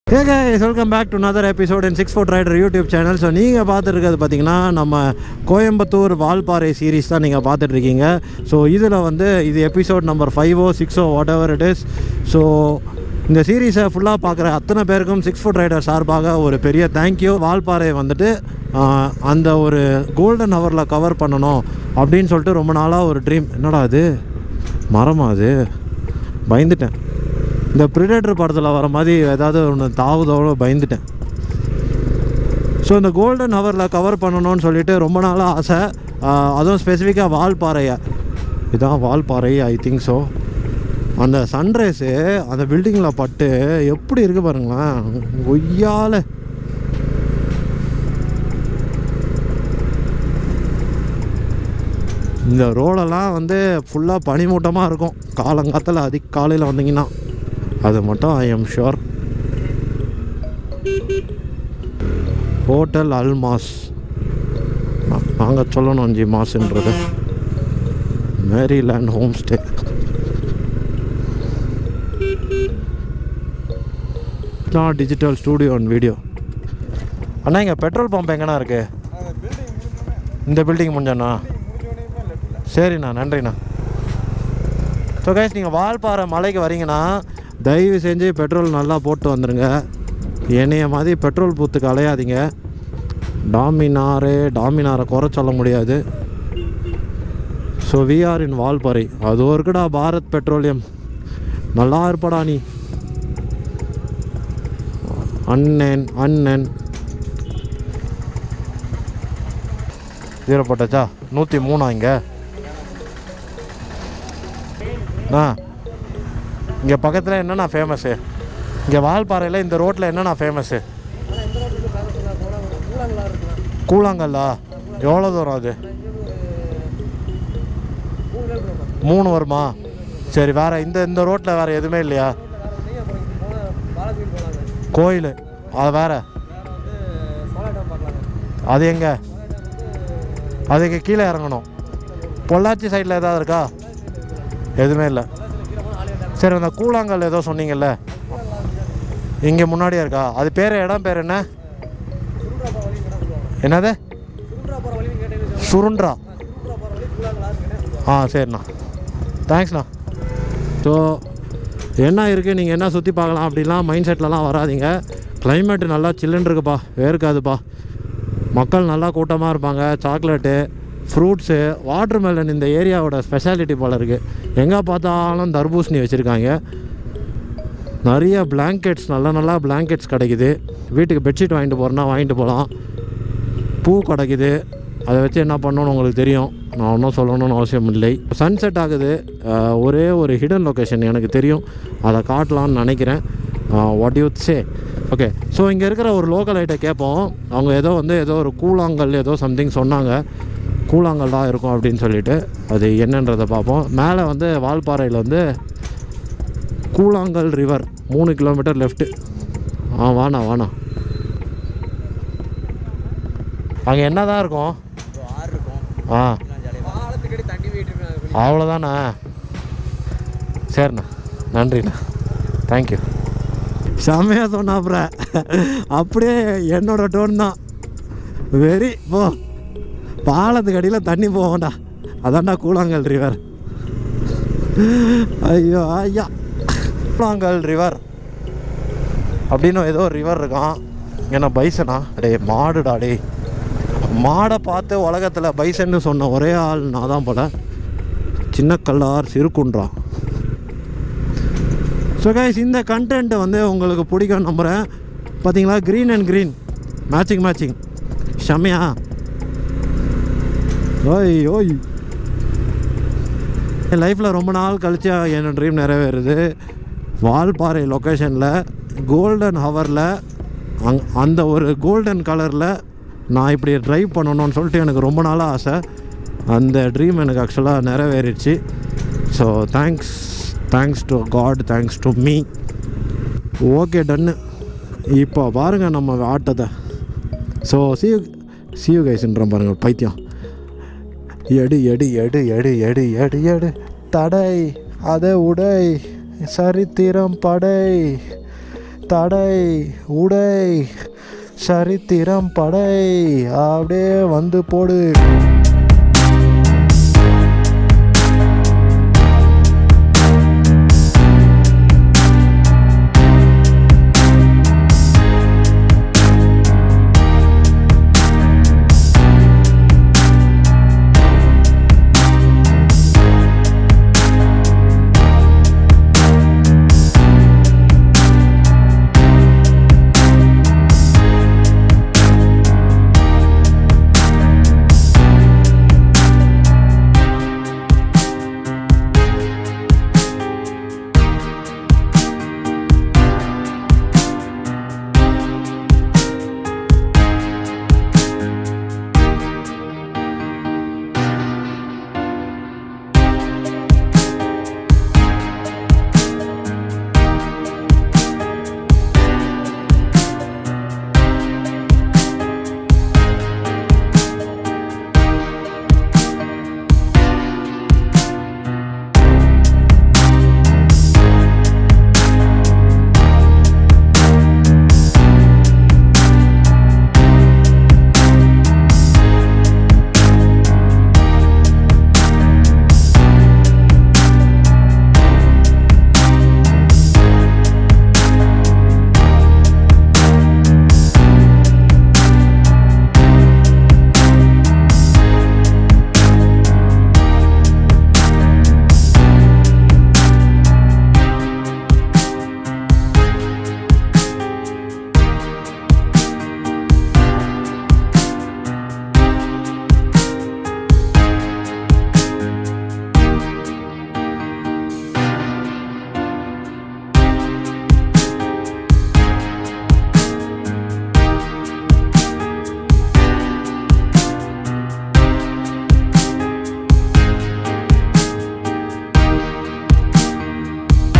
Hey guys, welcome back to another episode in 6FootRider YouTube channel. So நீங்கள் பார்த்துருக்கிறது பார்த்தீங்கன்னா நம்ம Coimbatore Valparai series தான் நீங்கள் பார்த்துட்ருக்கீங்க. ஸோ இதில் வந்து இது எபிசோட் நம்பர் 5ஓ 6ஓ whatever it is. So இந்த சீரீஸை ஃபுல்லாக பார்க்குற அத்தனை பேருக்கும் 6FootRider சார்பாக ஒரு பெரிய தேங்க்யூ. வால்பாறை வந்துட்டு அந்த ஒரு கோல்டன் ஹவரில் கவர் பண்ணணும் அப்படின்னு சொல்லிட்டு ரொம்ப நாளாக ஒரு ட்ரீம். என்னடா அது மரமா? அது பயந்துட்டேன். இந்த ப்ரிடேட்டர் படத்தில் வர மாதிரி ஏதாவது ஒன்று தாவுதோட பயந்துட்டேன். ஸோ இந்த கோல்டன் ஹவரில் கவர் பண்ணணும்னு சொல்லிட்டு ரொம்ப நாளாக ஆசை. அதுவும் ஸ்பெசிஃபிக்காக வால்பாறையை, இதுதான் வால்பாறை ஐ திங்க். ஸோ அந்த சன்ரைஸு அந்த பில்டிங்கில் பட்டு எப்படி இருக்குது பாருங்களேன். ஒய்யால் இந்த ரோடெல்லாம் வந்து ஃபுல்லாக பனிமூட்டமாக இருக்கும் காலங்காத்தில். காலையில் வந்தீங்கன்னா அது மட்டும் I am sure. Hotel Almas, நாங்கள் சொல்லணும் ஜி மாஸ்ன்றது Maryland home stay. Digital studio and video. அண்ணா இங்கே பெட்ரோல் பம்ப் எங்கண்ணா இருக்குது? இந்த பில்டிங் முடிஞ்சண்ணா? சரிண்ணா, நன்றிண்ணா. ஸோ கைஸ், நீங்கள் வால்பாறை மலைக்கு வரீங்கன்னா தயவு செஞ்சு பெட்ரோல் நல்லா போட்டு வந்துடுங்க. என்னைய மாதிரி பெட்ரோல் பூத்துக்கு அலையாதீங்க. டாமினாரை குறை சொல்ல முடியாது. ஸோ வி ஆர் இன் வால்பாறை. அது இருக்குடா பாரத் பெட்ரோலியம். நல்லா இருப்படா நீ அண்ணன். ஜீரோ போட்டாச்சா? 103 இங்கே. இங்கே பக்கத்தில் என்னண்ணா ஃபேமஸ்ஸு? இங்கே வால்பாறையில் இந்த ரோட்டில் என்னண்ணா ஃபேமஸ்ஸு? கூழாங்கல்லா? எவ்வளோ தூரம் அது? 3 வருமா? சரி, வேறு இந்த ரோட்டில் வேறு எதுவுமே இல்லையா? கோயில் அது வேறு? அது எங்கே? அதுக்கு கீழே இறங்கணும். பொள்ளாச்சி சைடில் எதாவது இருக்கா? எதுவுமே இல்லை. சரி, அந்த கூழாங்கல் ஏதோ சொன்னீங்கல்ல, இங்கே முன்னாடியே இருக்கா? அது பேர், இடம் பேர் என்ன? என்னது? சுருண்டா? சரிண்ணா, தேங்க்ஸ்ண்ணா. ஸோ என்ன இருக்குது, நீங்கள் என்ன சுற்றி பார்க்கலாம் அப்படிலாம் மைண்ட் செட்லலாம் வராதிங்க. கிளைமேட்டு நல்லா சில்லுன்னு இருக்குப்பா, வேர்க்காதுப்பா. மக்கள் நல்லா கூட்டமாக இருப்பாங்க. சாக்லேட்டு, ஃப்ரூட்ஸு, வாட்டர் மெலன் இந்த ஏரியாவோட ஸ்பெஷாலிட்டி போல் இருக்குது. எங்கே பார்த்தாலும் தர்பூசணி வச்சுருக்காங்க. நிறைய பிளாங்கெட்ஸ், நல்லா பிளாங்கெட்ஸ் கிடைக்குது. வீட்டுக்கு பெட்ஷீட் வாங்கிட்டு போகிறேன்னா வாங்கிட்டு போகலாம். பூ கிடைக்குது. அதை வச்சு என்ன பண்ணணும்னு உங்களுக்கு தெரியும், நான் ஒன்றும் சொல்லணும்னு அவசியம் இல்லை. சன்செட் ஆகுது. ஒரே ஒரு ஹிடன் லொக்கேஷன் எனக்கு தெரியும், அதை காட்டலான்னு நினைக்கிறேன். What you say? Okay, so இங்கே இருக்கிற ஒரு லோக்கல் ஐட்டை கேட்போம். அவங்க ஏதோ ஒரு கூழாங்கல் ஏதோ சம்திங் சொன்னாங்க. கூழாங்கல் தான் இருக்கும் அப்படின்னு சொல்லிட்டு அது என்னன்றதை பார்ப்போம். மேலே வந்து வால்பாறையில் வந்து கூழாங்கல் ரிவர் 3 கிலோமீட்டர் லெஃப்ட்டு. வாண்ணா. அங்கே என்ன தான் இருக்கும்? அவ்வளோதாண்ணா. சரிண்ணா, நன்றிண்ணா, தேங்க்யூ. செம்மையாக சொன்னா. அப்புறம் அப்படியே என்னோடய டோன் தான். வெரி போ, பாலத்துக்கு அடியில் தண்ணி போவோம்டா, அதான்டா கூழாங்கல் ரிவர். ஐயோ ஐயா, கூழாங்கல் ரிவர் அப்படின்னு ஏதோ ஒரு ரிவர் இருக்கான். என்ன பைசனா? மாடுடா. மாடை பார்த்து உலகத்தில் பைசன்னு சொன்ன ஒரே ஆள் நான் தான் போல. சின்ன கல்லார் சிறுகுன்றான். ஸோ கைஸ், இந்த கண்டென்ட் வந்து உங்களுக்கு பிடிக்கும் நம்புகிறேன். பார்த்தீங்களா, க்ரீன் அண்ட் க்ரீன் மேட்சிங் செம்மையா? ஓய், என் லைஃப்பில் ரொம்ப நாள் கழிச்சு என்னோட ட்ரீம் நிறைவேறுது. வால்பாறை லொக்கேஷனில் கோல்டன் ஹவரில் அந்த ஒரு கோல்டன் கலரில் நான் இப்படி ட்ரைவ் பண்ணணும்னு சொல்லிட்டு எனக்கு ரொம்ப நாளாக ஆசை. அந்த ட்ரீம் எனக்கு ஆக்சுவலாக நிறைவேறிடுச்சு. So thanks to God, thanks to me. Okay, டன்னு. இப்போ பாருங்கள் நம்ம ஆட்டத்தை. ஸோ see you guysன்ற பாருங்கள், பைத்தியம். எடு தடை அதை உடை சரித்திரம் படை தடை உடை சரித்திரம் படை அப்படியே வந்து போடு.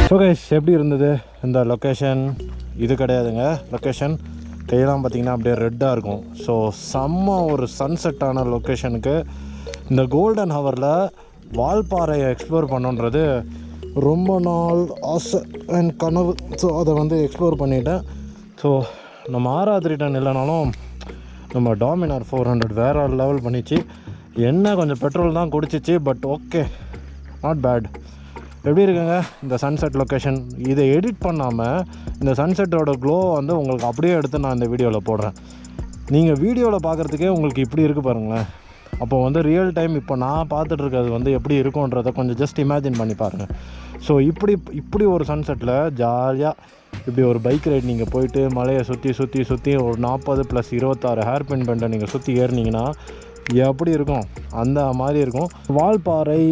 ஸோ கைஸ், எப்படி இருந்தது இந்த லொக்கேஷன்? இது கிடையாதுங்க லொக்கேஷன், கையெல்லாம் பார்த்திங்கன்னா அப்படியே ரெட்டாக இருக்கும். ஸோ செம்ம ஒரு சன்செட்டான லொக்கேஷனுக்கு இந்த கோல்டன் ஹவரில் வால்பாறையை எக்ஸ்ப்ளோர் பண்ணுன்றது ரொம்ப நாள் ஆசை அண்ட் கனவு. ஸோ அதை வந்து எக்ஸ்ப்ளோர் பண்ணிட்டேன். ஸோ நம்ம ஆறாவது ரிட்டர்ன் இல்லைனாலும் நம்ம டாமினார் 400 வேறு லெவல் பண்ணிச்சு. என்ன கொஞ்சம் பெட்ரோல் தான் குடிச்சிச்சு, பட் ஓகே, நாட் பேட். எப்படி இருக்குங்க இந்த சன்செட் லொக்கேஷன்? இதை எடிட் பண்ணாமல் இந்த சன்செட்டோட க்ளோ வந்து உங்களுக்கு அப்படியே எடுத்து நான் இந்த வீடியோவில் போடுறேன். நீங்கள் வீடியோவில் பார்க்குறதுக்கே உங்களுக்கு இப்படி இருக்குது பாருங்களேன். அப்போ வந்து ரியல் டைம் இப்போ நான் பார்த்துட்ருக்கிறது வந்து எப்படி இருக்குன்றதை கொஞ்சம் ஜஸ்ட் இமேஜின் பண்ணி பாருங்கள். ஸோ இப்படி ஒரு சன்செட்டில் ஜாலியாக இப்படி ஒரு பைக் ரைட் நீங்கள் போயிட்டு மலையை சுற்றி ஒரு 40 + 26 ஹேர் பின் பெண்டை நீங்கள் சுற்றி ஏறினீங்கன்னா எப்படி இருக்கும்? அந்த மாதிரி இருக்கும். வால்பாறை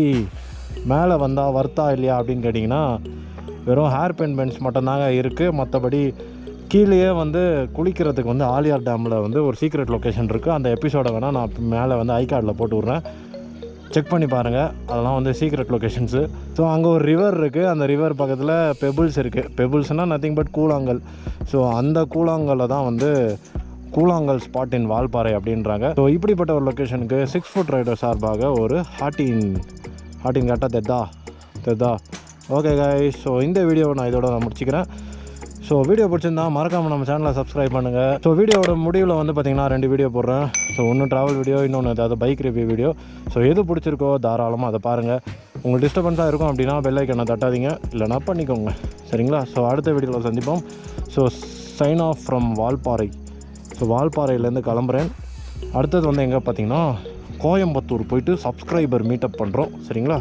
மேலே வந்தால் வர்த்தா இல்லையா அப்படின்னு கேட்டிங்கன்னா வெறும் ஹேர் பின் பென்ஸ் மட்டும்தாங்க இருக்குது. மற்றபடி கீழேயே வந்து குளிக்கிறதுக்கு வந்து ஆலியார் டேமில் வந்து ஒரு சீக்ரெட் லொக்கேஷன் இருக்குது. அந்த எபிசோடை வேணால் நான் மேலே வந்து ஐ கார்டில் போட்டு விட்றேன், செக் பண்ணி பாருங்கள். அதெல்லாம் வந்து சீக்ரெட் லொக்கேஷன்ஸு. ஸோ அங்கே ஒரு ரிவர் இருக்குது. அந்த ரிவர் பக்கத்தில் பெபிள்ஸ் இருக்குது. பெபிள்ஸ்னால் நத்திங் பட் கூழாங்கல். ஸோ அந்த கூழாங்கல்ல தான் வந்து கூழாங்கல் ஸ்பாட் இன் வால்பாறை அப்படின்றாங்க. ஸோ இப்படிப்பட்ட ஒரு லொக்கேஷனுக்கு 6FootRider சார்பாக ஒரு ஹார்ட்டின் கேட்டால் தெதா. ஓகே கைஸ், ஸோ இந்த வீடியோவை நான் இதோட முடிச்சுக்கிறேன். ஸோ வீடியோ பிடிச்சிருந்தா மறக்காமல் நம்ம சேனலை சப்ஸ்கிரைப் பண்ணுங்கள். ஸோ வீடியோவோட முடிவில் வந்து பார்த்திங்கன்னா 2 வீடியோ போடுறேன். ஸோ ஒன்று ட்ராவல் வீடியோ, இன்னொன்று ஏதாவது பைக் ரிவ்யூ வீடியோ. ஸோ எது பிடிச்சிருக்கோ தாராளமாக அதை பாருங்கள். உங்களுக்கு டிஸ்டர்பன்ஸாக இருக்கும் அப்படின்னா பெல் ஐக்கனை தட்டாதீங்க, இல்லைனா பண்ணிக்கோங்க, சரிங்களா? ஸோ அடுத்த வீடியோவில் சந்திப்போம். So sign off from Valparai. So வால்பாறையிலேருந்து கிளம்புறேன். அடுத்தது வந்து எங்கே பார்த்திங்கன்னா கோயம்புத்தூர் போயிட்டு சப்ஸ்கிரைபர் மீட்டப் பண்ணுறோம், சரிங்களா?